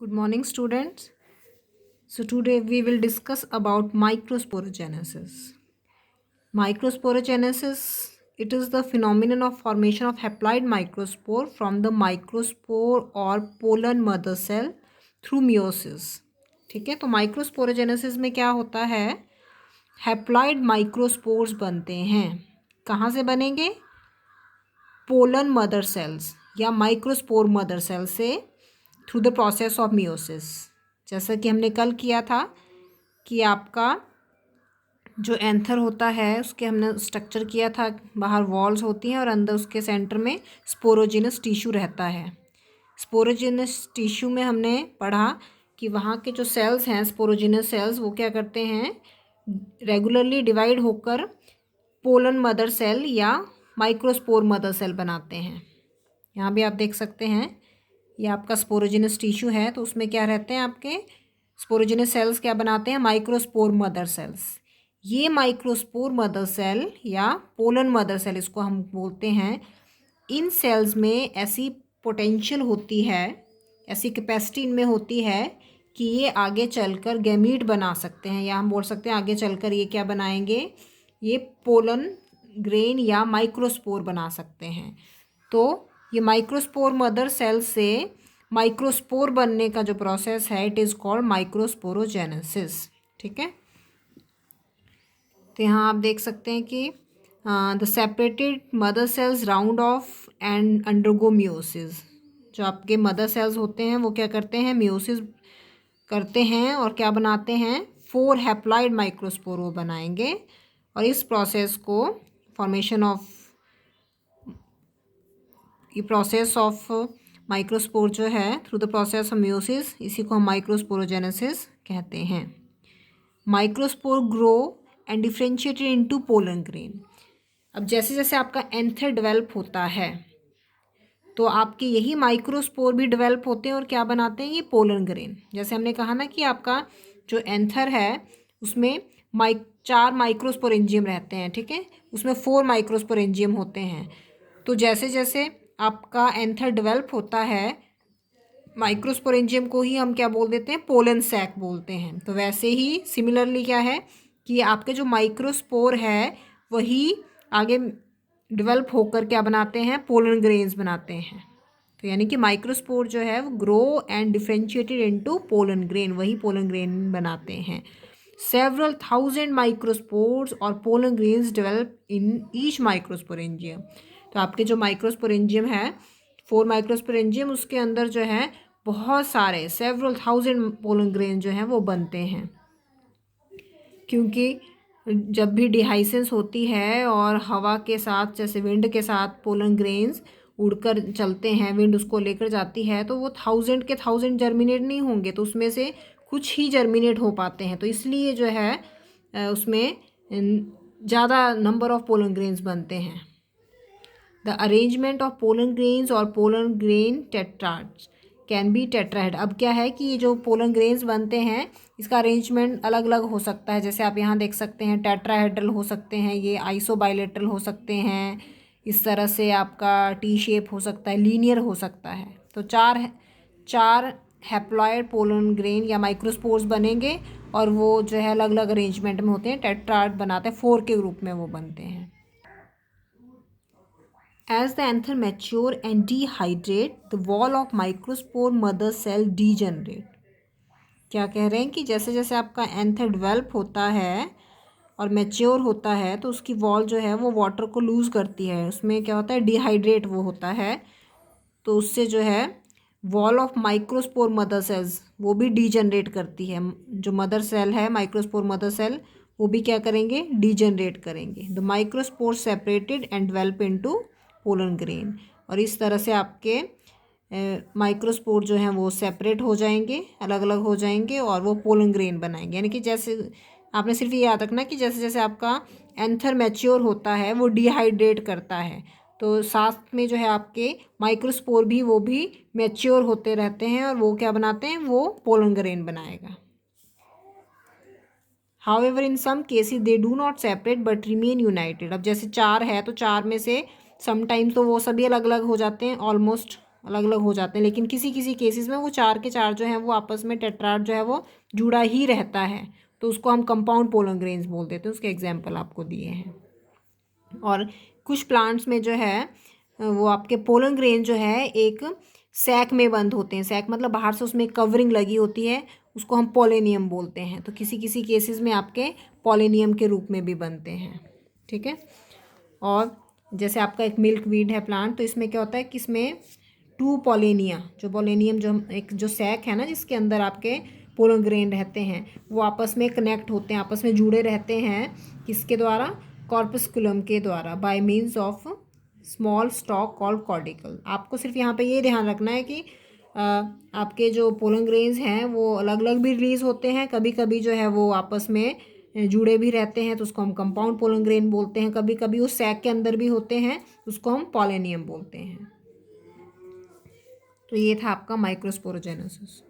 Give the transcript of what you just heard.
Good morning, students. So today we will discuss about microsporogenesis. Microsporogenesis, it is the phenomenon of formation of haploid microspore from the microspore or pollen mother cell through meiosis. ठीक है, तो microsporogenesis में क्या होता है, haploid microspores बनते हैं. कहाँ से बनेंगे? पोलन मदर सेल्स या माइक्रोस्पोर मदर सेल से through the process of meiosis. जैसा कि हमने कल किया था कि आपका जो एंथर होता है उसके हमने स्ट्रक्चर किया था, बाहर वॉल्स होती हैं और अंदर उसके सेंटर में स्पोरोजिनस टिश्यू रहता है. स्पोरोजिनस टिश्यू में हमने पढ़ा कि वहाँ के जो सेल्स हैं स्पोरोजिनस सेल्स, वो क्या करते हैं, रेगुलरली डिवाइड होकर पोलन मदर सेल या माइक्रोस्पोर मदर सेल बनाते हैं. यहाँ भी आप देख सकते हैं, ये आपका स्पोरोजिनस टिश्यू है, तो उसमें क्या रहते हैं, आपके स्पोरोजिनस सेल्स क्या बनाते हैं, माइक्रोस्पोर मदर सेल्स. ये माइक्रोस्पोर मदर सेल या पोलन मदर सेल इसको हम बोलते हैं. इन सेल्स में ऐसी पोटेंशियल होती है, ऐसी कैपेसिटी इनमें होती है कि ये आगे चलकर गैमीट बना सकते हैं, या हम बोल सकते हैं आगे चलकर ये क्या बनाएंगे, ये पोलन ग्रेन या माइक्रोस्पोर बना सकते हैं. तो ये माइक्रोस्पोर मदर सेल से माइक्रोस्पोर बनने का जो प्रोसेस है, इट इज़ कॉल्ड माइक्रोस्पोरोजेनेसिस. ठीक है, तो यहाँ आप देख सकते हैं कि the separated mother cells round of and undergo meiosis. जो आपके मदर सेल्स होते हैं वो क्या करते हैं, मियोसिस करते हैं और क्या बनाते हैं, 4 हैप्लॉइड माइक्रोस्पोर वो बनाएंगे. और इस प्रोसेस को फॉर्मेशन ऑफ, ये प्रोसेस ऑफ माइक्रोस्पोर जो है through the process of meiosis, इसी को हम माइक्रोस्पोरोजेनेसिस कहते हैं. Microspore grow and differentiated into pollen grain. अब जैसे जैसे आपका एंथर डेवलप होता है तो आपके यही माइक्रोस्पोर भी डेवलप होते हैं और क्या बनाते हैं, ये पोलन ग्रेन. जैसे हमने कहा ना कि आपका जो एंथर है उसमें 4 माइक्रोस्पोरेंजियम रहते हैं. ठीक है, उसमें 4 माइक्रोस्पोरेंजियम होते हैं. तो जैसे जैसे आपका एंथर डेवलप होता है, माइक्रोस्पोरेंजियम को ही हम क्या बोल देते हैं, पोलन सैक बोलते हैं. तो वैसे ही सिमिलरली क्या है कि आपके जो माइक्रोस्पोर है वही आगे डेवलप होकर क्या बनाते हैं, पोलन ग्रेन्स बनाते हैं. तो यानी कि माइक्रोस्पोर जो है वो grow and differentiated into pollen grain, वही पोलन ग्रेन बनाते हैं. सेवरल थाउजेंड माइक्रोस्पोर्स और pollen grains develop in each microsporangium. तो आपके जो माइक्रोस्पोरेंजियम है, 4 माइक्रोस्पोरेंजियम, उसके अंदर जो है बहुत सारे सेवरल थाउजेंड पोलन ग्रेन जो हैं वो बनते हैं. क्योंकि जब भी डिहाइसेंस होती है और हवा के साथ, जैसे विंड के साथ पोलन ग्रेन्स उड़कर चलते हैं, विंड उसको लेकर जाती है, तो वो 1000 के 1000 जर्मिनेट नहीं होंगे, तो उसमें से कुछ ही जर्मिनेट हो पाते हैं. तो इसलिए जो है उसमें ज़्यादा नंबर ऑफ पोलन ग्रेन्स बनते हैं. The arrangement of pollen grains और pollen grain tetrads can be tetrahedral. अब क्या है कि ये जो पोलन ग्रेन्स बनते हैं इसका अरेंजमेंट अलग अलग हो सकता है. जैसे आप यहाँ देख सकते हैं, टेट्राहेड्रल हो सकते हैं, ये आइसोबाइलेटरल हो सकते हैं, इस तरह से आपका टी शेप हो सकता है, लीनियर हो सकता है. तो चार हैप्लॉइड पोलन ग्रेन या माइक्रोस्पोर्स बनेंगे और वो जो है अलग अलग अरेंजमेंट में होते हैं, टेट्राड बनाते हैं, 4 के ग्रुप में वो बनते हैं. As the anther mature and dehydrate, the wall of microspore mother cell degenerate. क्या कह रहे हैं कि जैसे जैसे आपका एंथर डेवलप होता है और मैच्योर होता है तो उसकी वॉल जो है वो वाटर को लूज़ करती है, उसमें क्या होता है, डिहाइड्रेट वो होता है. तो उससे जो है wall of microspore mother cells वो भी डीजनरेट करती है. जो मदर सेल है, माइक्रोस्पोर मदर सेल, वो भी क्या करेंगे, डीजनरेट करेंगे. The microspore separated and develop into pollen grain. और इस तरह से आपके माइक्रोस्पोर जो हैं वो सेपरेट हो जाएंगे, अलग अलग हो जाएंगे और वो पोलन ग्रेन बनाएंगे. यानी कि जैसे आपने सिर्फ ये याद रखना कि जैसे जैसे आपका एंथर मैच्योर होता है वो डिहाइड्रेट करता है, तो साथ में जो है आपके माइक्रोस्पोर भी वो भी मैच्योर होते रहते हैं और वो क्या बनाते हैं, वो पोलन ग्रेन बनाएगा. However in some cases they do not separate but remain united. अब जैसे 4 है तो 4 में से समटाइम्स तो वो सभी अलग अलग हो जाते हैं, ऑलमोस्ट अलग अलग हो जाते हैं, लेकिन किसी किसी केसेस में वो चार के चार जो हैं वो आपस में टेट्राड जो है वो जुड़ा ही रहता है, तो उसको हम कंपाउंड पोलन ग्रेन्स बोल देते हैं। उसके एग्जाम्पल आपको दिए हैं। और कुछ प्लांट्स में जो है वो आपके पोलन ग्रेन जो है एक सैक में बंद होते हैं। सैक मतलब बाहर से उसमें कवरिंग लगी होती है, उसको हम पोलेनियम बोलते हैं। तो किसी किसी केसेस में आपके पोलेनियम के रूप में भी बनते हैं, ठीक है। और जैसे आपका एक मिल्क वीड है प्लांट, तो इसमें क्या होता है कि इसमें टू पोलेनिया, जो पोलेनियम जो एक जो सैक है ना जिसके अंदर आपके पोलन ग्रेन रहते हैं, वो आपस में कनेक्ट होते हैं, आपस में जुड़े रहते हैं। किसके द्वारा? कॉर्पस्कुलम के द्वारा, by means of small stalk called caudicle. आपको सिर्फ यहाँ पे ये ध्यान रखना है कि आपके जो पोलन ग्रेन्स हैं वो अलग अलग भी रिलीज होते हैं, कभी कभी जो है वो आपस में जुड़े भी रहते हैं, तो उसको हम कंपाउंड पोलन ग्रेन बोलते हैं। कभी कभी वो सैक के अंदर भी होते हैं, उसको हम पोलेनियम बोलते हैं। तो ये था आपका माइक्रोस्पोरोजेनेसिस।